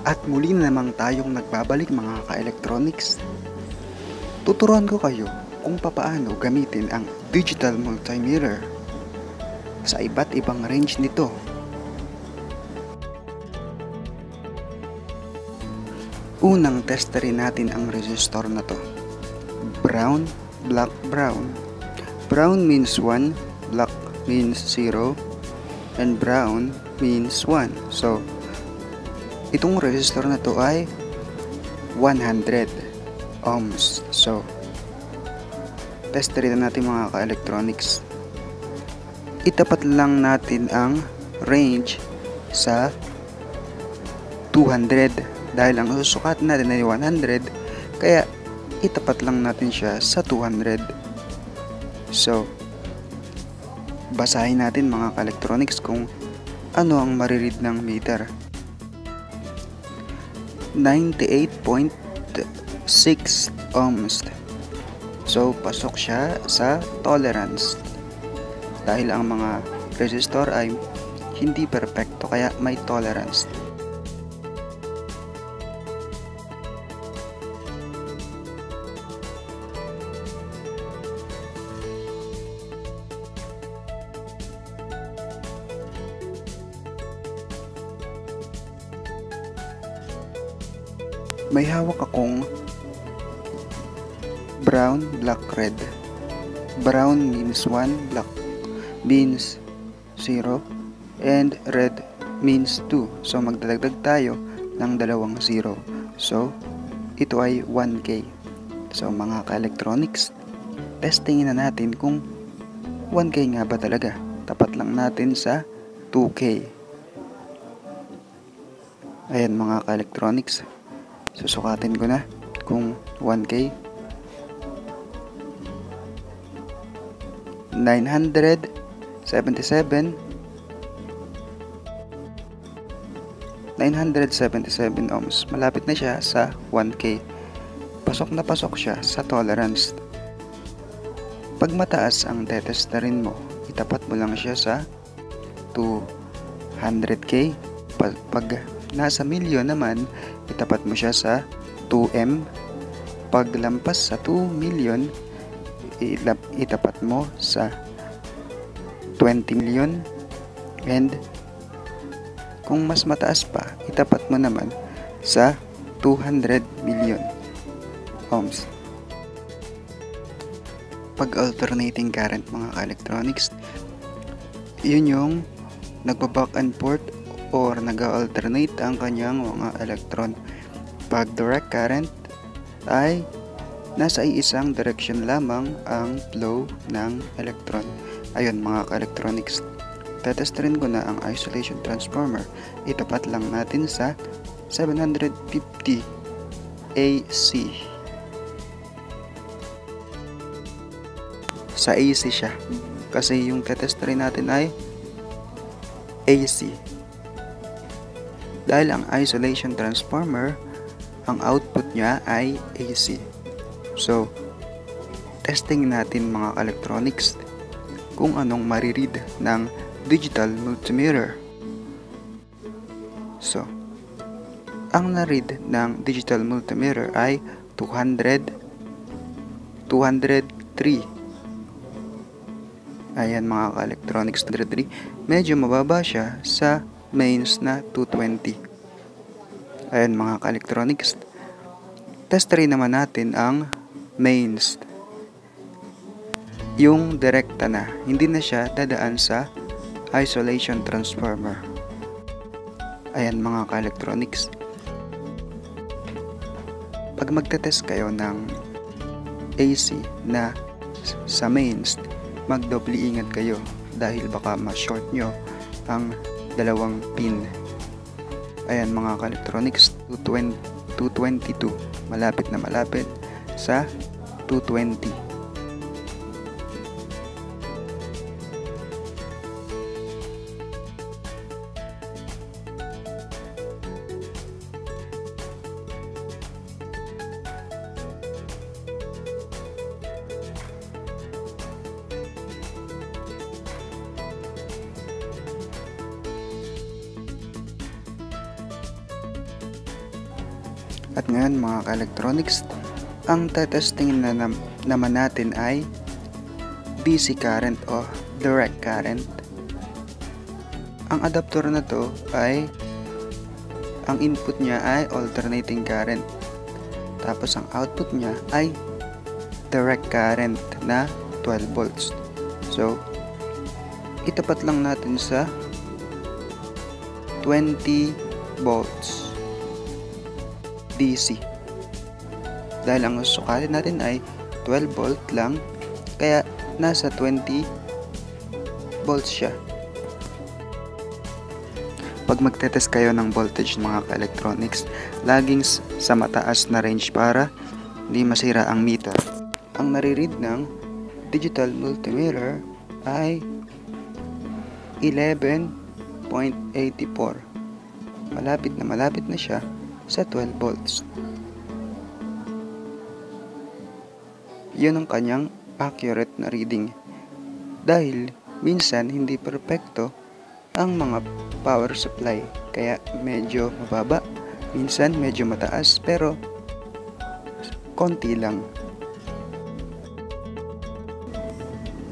At muli na namang tayong nagbabalik mga ka-electronics. Tuturuan ko kayo kung papaano gamitin ang digital multimeter sa iba't ibang range nito. Unang testerin natin ang resistor na to. Brown, black, brown. Brown means 1, black means 0, and brown means 1. So, itong resistor na to ay 100 ohms. So, testerin na natin mga ka-electronics. Itapat lang natin ang range sa 200 dahil ang susukat natin ay 100, kaya itapat lang natin siya sa 200. So, basahin natin mga ka-electronics kung ano ang mariread ng meter. 98.6 ohms. So, pasok siya sa tolerance. Dahil ang mga resistor ay hindi perfecto, kaya may tolerance. May hawak akong brown, black, red. Brown means 1, black means 0, and red means 2. So, magdadagdag tayo ng dalawang 0. So, ito ay 1K. So, mga ka-electronics, testingin na natin kung 1K nga ba talaga. Tapat lang natin sa 2K. Ayan mga ka-electronics. Susukatin ko na kung 1K. 977 ohms. Malapit na siya sa 1K. Pasok na pasok siya sa tolerance. Pag mataas ang tetestarin mo, itapat mo lang siya sa 200K. Pag nasa milyon naman, itapat mo siya sa 2M. Pag lampas sa 2 million, itapat mo sa 20 million. And kung mas mataas pa, itapat mo naman sa 200 million ohms. Pag alternating current mga ka-electronics, yun yung nagbaback and forth or nag-alternate ang kanyang mga electron. Pag direct current ay nasa iisang direction lamang ang flow ng electron. Ayun mga ka-electronics, tetesterin ko na ang isolation transformer. Itapat lang natin sa 750 AC. Sa AC siya kasi yung tetesterin natin ay AC. Dahil ang isolation transformer, ang output niya ay AC. So, testing natin mga electronics kung anong mariread ng digital multimeter. So, ang na-read ng digital multimeter ay 203. Ayan mga ka-electronics, 203. Medyo mababa siya sa mains na 220. Ayan mga ka-electronics. Testerin naman natin ang mains. Yung direkta na, hindi na siya dadaan sa isolation transformer. Ayan mga ka-electronics. Pag magtetest kayo ng AC na sa mains, magdoble ingat kayo dahil baka ma-short nyo ang dalawang pin. Ayan mga ka-electronics, 222. Malapit na malapit sa 220. At ngayon mga ka-electronics, ang tetestingin naman natin ay DC current o direct current. Ang adapter na to ay ang input niya ay alternating current. Tapos ang output niya ay direct current na 12 volts. So, itapat lang natin sa 20 volts DC. Dahil ang susukatin natin ay 12 volt lang, kaya nasa 20 volts siya. Pag magtetest kayo ng voltage mga ka-electronics, laging sa mataas na range para hindi masira ang meter. Ang nare-read ng digital multimeter ay 11.84. Malapit na siya sa 12 volts. Yun ang kanyang accurate na reading. Dahil minsan hindi perpekto ang mga power supply, kaya medyo mababa, minsan medyo mataas, pero konti lang.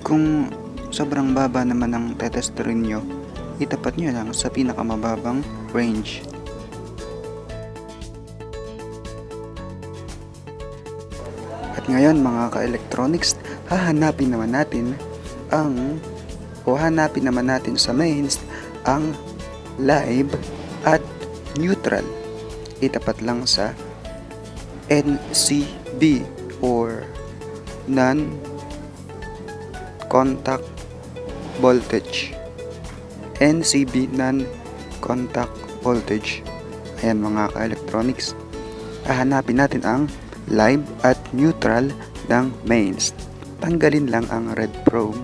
Kung sobrang baba naman ang tetesterin nyo, itapat nyo lang sa pinakamababang range. At ngayon mga ka-electronics, hanapin naman natin sa mains ang live at neutral. Itapat lang sa NCB or non-contact voltage. NCB, non-contact voltage. Ayan mga ka-electronics. Hahanapin natin ang live at neutral ng mains. Tanggalin lang ang red probe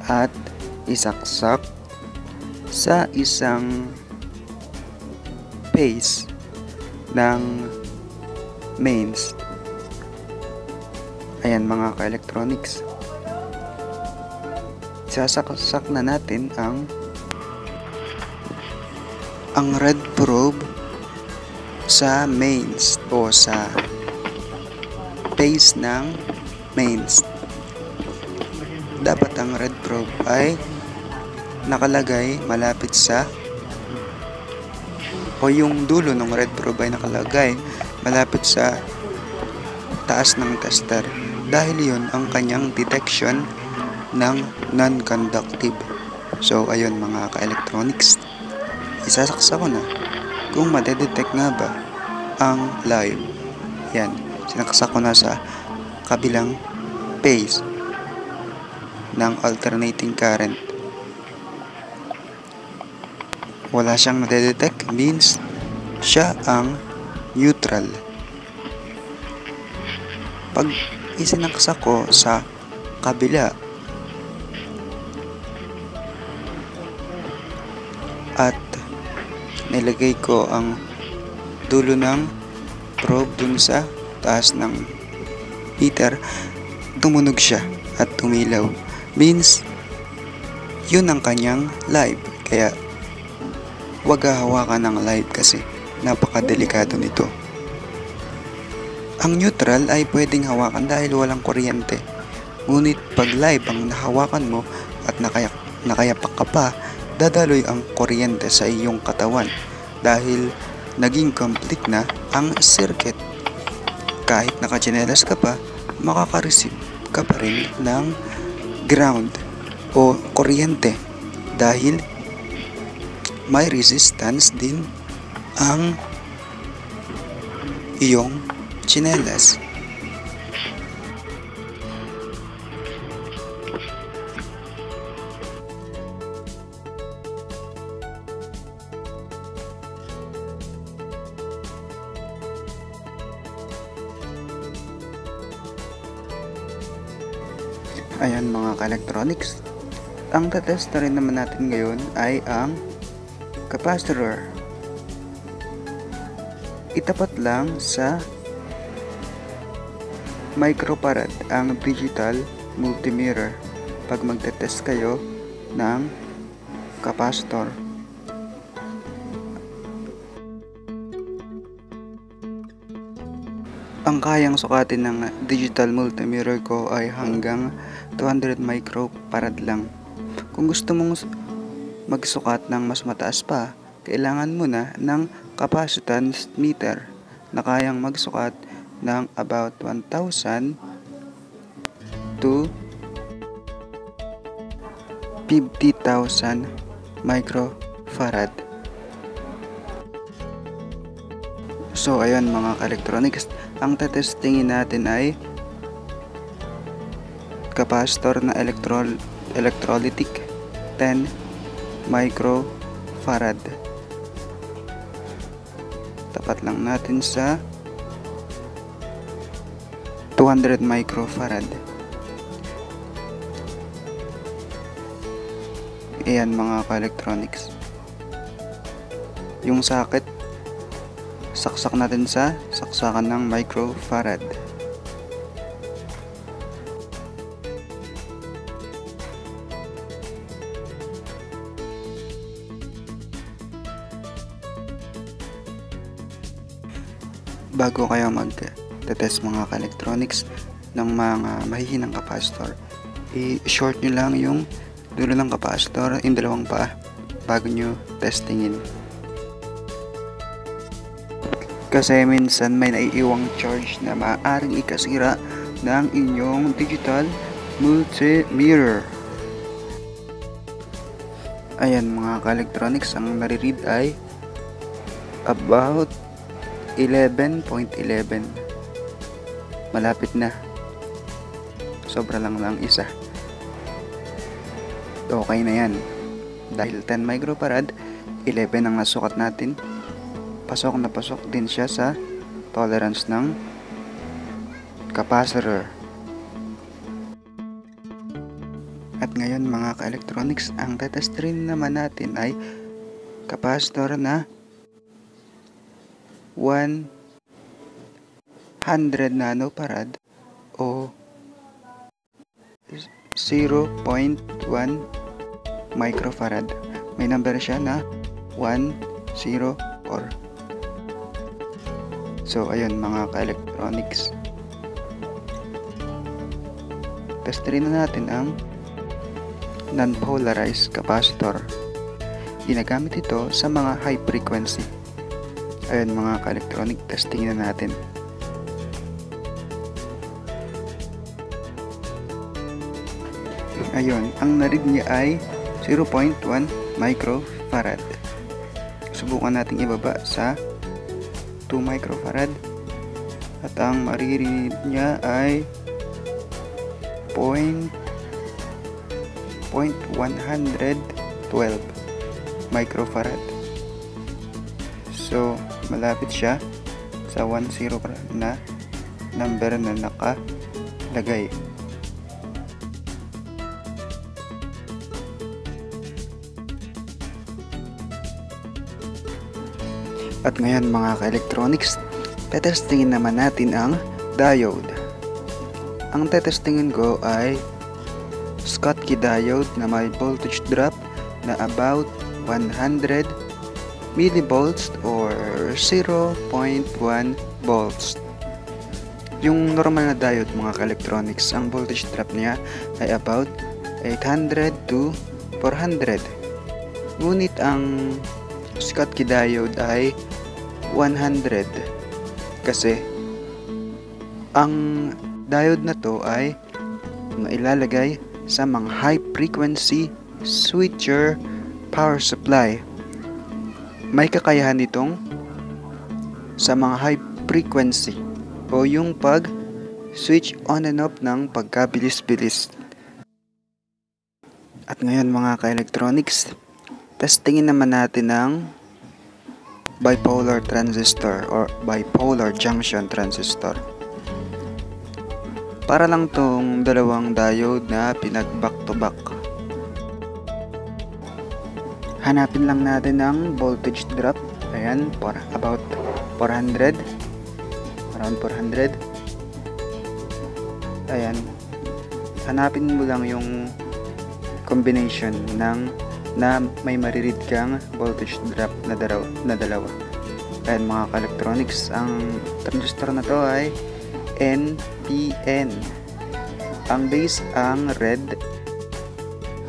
at isaksak sa isang phase ng mains. Ayan mga ka-electronics. Sasaksak na natin ang red probe sa mains o sa phase ng mains. Dapat ang red probe ay nakalagay malapit sa yung dulo ng red probe ay nakalagay malapit sa taas ng tester, dahil yun ang kanyang detection ng non-conductive. So ayun mga ka-electronics, isasaksa ko na kung madedetect nga ba ang live. Yan, sinaksak ko na sa kabilang phase ng alternating current. Wala siyang nadedetect, means siya ang neutral. Pag isinaksak ko sa kabila at nilagay ko ang dulo ng probe dun sa taas ng meter, tumunog siya at tumilaw. Means yun ang kanyang live. Kaya wag hahawakan ng live kasi napakadelikado nito. Ang neutral ay pwedeng hawakan dahil walang kuryente. Ngunit pag live ang nahawakan mo at nakayapak ka pa, dadaloy ang kuryente sa iyong katawan dahil naging complete na ang circuit. Kahit nakatsinelas ka pa, makaka-receive ka pa rin ng ground o kuryente dahil may resistance din ang iyong tsinelas. Ayan mga ka-electronics, ang tatesta rin naman natin ngayon ay ang capacitor. Itapat lang sa microfarad ang digital multimeter pag magtetest kayo ng capacitor. Ang kayang sukatin ng digital multimeter ko ay hanggang 200 microfarad lang. Kung gusto mong magsukat ng mas mataas pa, kailangan mo na ng capacitance meter na kayang magsukat ng about 1,000 to 50,000 microfarad. So ayun mga ka-electronics, ang tetestingin natin ay capacitor na electrolytic 10 microfarad. Tapat lang natin sa 200 microfarad. Ayan mga ka-electronics. Yung socket, saksak natin sa saksakan ng microfarad. Bago kayo mag-test mga ka-electronics ng mga mahihinang capacitor, i-short nyo lang yung dulo ng capacitor, yung dalawang paa, bago nyo testingin. Kasi minsan may naiiwang charge na maaaring ikasira ng inyong digital multimeter. Ayan mga ka-electronics, ang nare-read ay about 11.11. Malapit na. Sobra lang isa. Okay na yan. Dahil 10 microfarad, 11 ang nasukat natin. Pasok na pasok din siya sa tolerance ng capacitor. At ngayon mga ka-electronics, ang tetestin naman natin ay capacitor na 100 nanofarad o 0.1 microfarad. May number siya na 104. So ayun mga ka-electronics, testin na natin ang non-polarized capacitor. Ginagamit ito sa mga high frequency. Ayun mga ka-electronic, testing na natin. Ayun, ang naread niya ay 0.1 microfarad. Subukan nating ibaba sa 2 microfarad. At ang mariread niya ay 0.112 microfarad. So, malapit siya sa 10 na number na nakalagay. At ngayon mga ka-electronics, tetestingin naman natin ang diode. Ang tetestingin ko ay Schottky diode na may voltage drop na about 100 millivolts or 0.1 volts. Yung normal na diode mga ka-electronics, ang voltage drop niya ay about 800 to 400. Ngunit ang Schottky diode ay 100 kasi ang diode na to ay mailalagay sa mga high frequency switcher power supply. May kakayahan nitong sa mga high frequency o yung pag switch on and off ng pagkabilis-bilis. At ngayon mga ka-electronics, testingin naman natin ang bipolar transistor or bipolar junction transistor. Para lang tong dalawang diode na pinag-back to back. Hanapin lang natin ang voltage drop. Ayan, about 400. Around 400. Ayan. Hanapin mo lang yung combination ng na may mariread kang voltage drop na dalawa. Ayan mga ka-electronics, ang transistor na to ay NPN. Ang base ang red.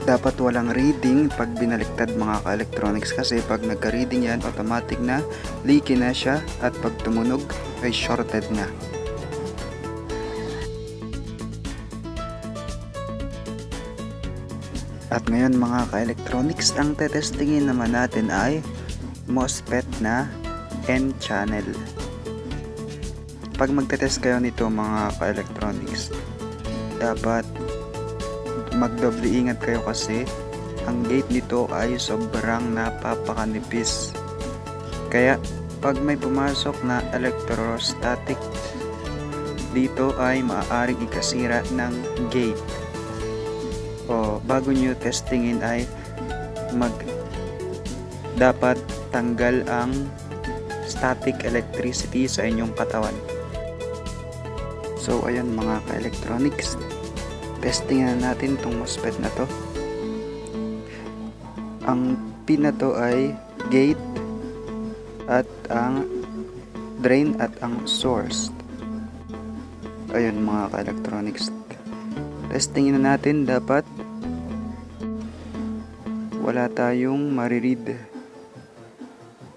Dapat walang reading pag binaliktad mga ka-electronics, kasi pag nagka-reading yan, automatic na leaky na siya at pag tumunog ay shorted na. At ngayon mga ka-electronics, ang tetestingin naman natin ay MOSFET na N-channel. Pag magtetest kayo nito mga ka-electronics, dapat magdoble ingat kayo kasi ang gate nito ay sobrang napapakanipis. Kaya pag may pumasok na electrostatic dito ay maaaring ikasira ng gate. O bago nyo testingin ay dapat tanggal ang static electricity sa inyong katawan. So ayun mga ka-electronics, testingin na natin itong MOSFET na to. Ang pin na to ay gate at ang drain at ang source. Ayun mga ka-electronics, testingin na natin. Dapat wala tayong mariread.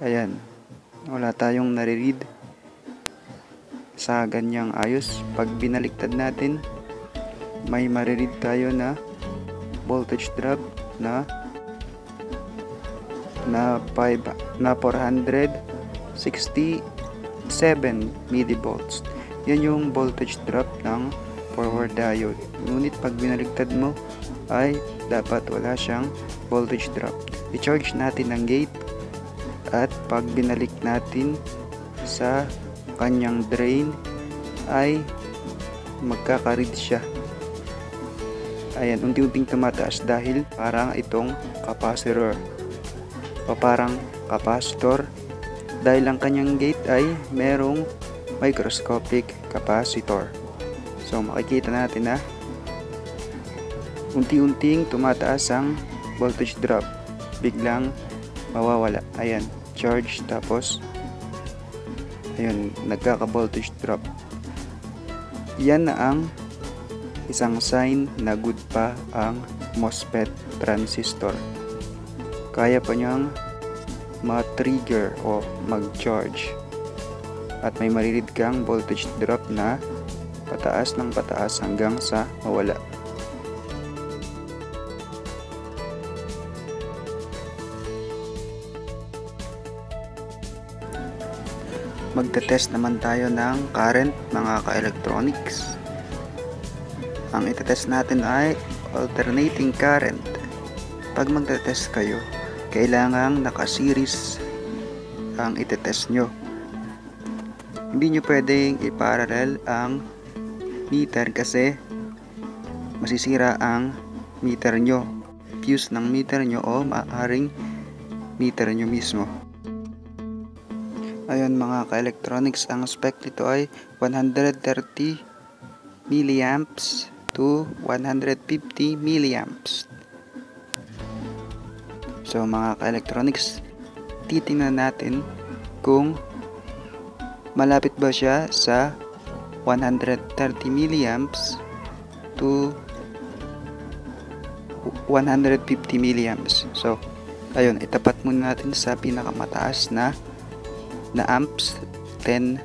Ayan, wala tayong nariread sa ganyang ayos. Pag binaliktad natin, may mariread tayo na voltage drop na 467 millivolts. Yan yung voltage drop ng forward diode. Ngunit pag binaligtad mo ay dapat wala siyang voltage drop. I-charge natin ang gate at pag binalik natin sa kanyang drain ay magkaka-read siya. Ayan, unti-unting tumataas dahil parang itong capacitor o parang capacitor, dahil ang kanyang gate ay merong microscopic capacitor. So makikita natin na unti-unting tumataas ang voltage drop, biglang mawawala. Ayan, charge, tapos ayun, nagkaka-voltage drop. Yan na ang isang sign na good pa ang MOSFET transistor. Kaya pa niyang ma-trigger o mag-charge at may mariread kang voltage drop na pataas ng pataas hanggang sa mawala. Magte-test naman tayo ng current mga ka-electronics. Ang itetest natin ay alternating current. Pag magte-test kayo, kailangang naka-series ang itetest nyo. Hindi nyo pwedeng i-parallel ang meter kasi masisira ang meter nyo, fuse ng meter nyo o maaaring meter nyo mismo. Ayun mga ka-electronics, ang spec nito ay 130 milliamps to 150 milliamps. So mga ka-electronics, titingnan natin kung malapit ba siya sa 130 milliamps to 150 milliamps. So ayun, itapat muna natin sa pinakamataas na amps, 10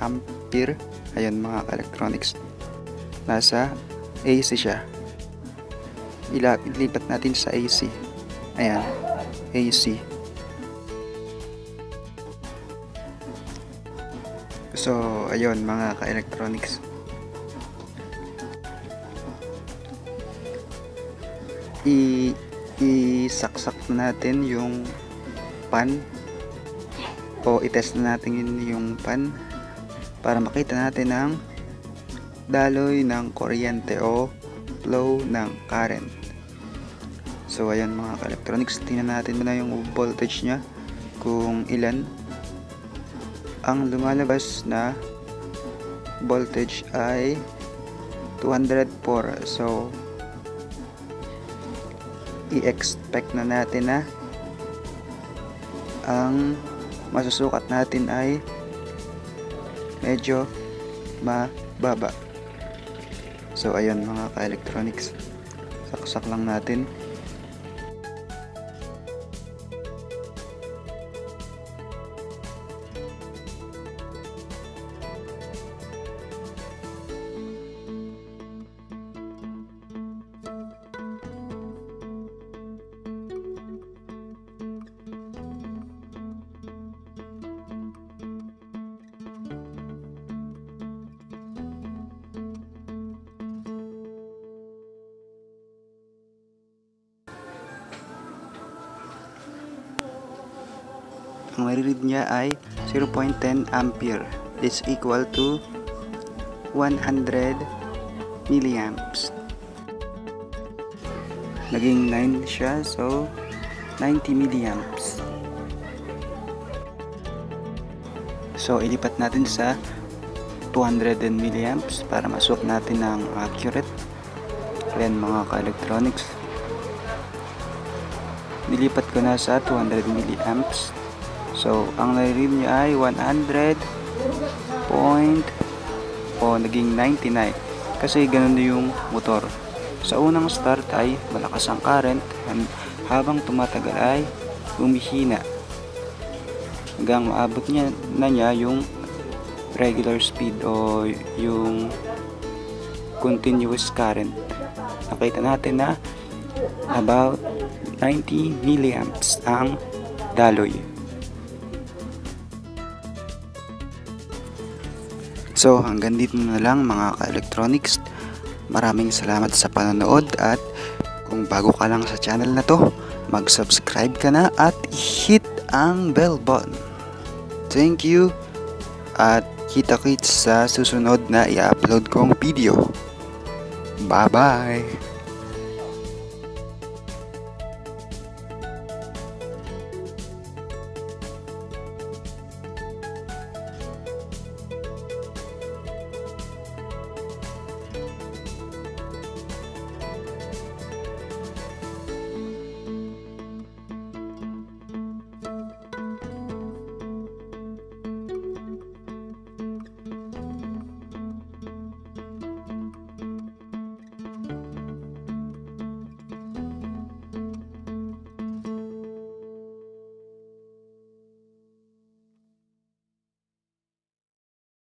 ampere. Ayun mga ka-electronics, nasa AC siya. Ilipat natin sa AC. Ayan, AC. So ayun mga ka-electronics, isaksak na natin yung pan o itest na natin yung pan para makita natin ang daloy ng kuryente o flow ng current. So ayan mga ka-electronics, tingnan natin muna yung voltage nya kung ilan ang lumalabas na voltage. Ay 204. So i-expect na natin na ang masusukat natin ay medyo baba. So ayan mga ka-electronics, saksak lang natin. Ang mariread niya ay 0.10 ampere. It's equal to 100 milliamps. Naging 9 siya, so 90 milliamps. So ilipat natin sa 200 milliamps para maswap natin ng accurate. Ayan mga ka-electronics, nilipat ko na sa 200 milliamps. So, ang nare-read niya ay 100 naging 99. Kasi ganun na yung motor. Sa unang start ay malakas ang current, and habang tumatagal ay humihina. Hanggang maabot niya yung regular speed o yung continuous current. Nakita natin na about 90 milliamps ang daloy. So hanggang dito na lang mga ka-electronics. Maraming salamat sa panonood, at kung bago ka lang sa channel na to, mag-subscribe ka na at hit ang bell button. Thank you, at kita-kits sa susunod na i-upload kong video. Bye-bye!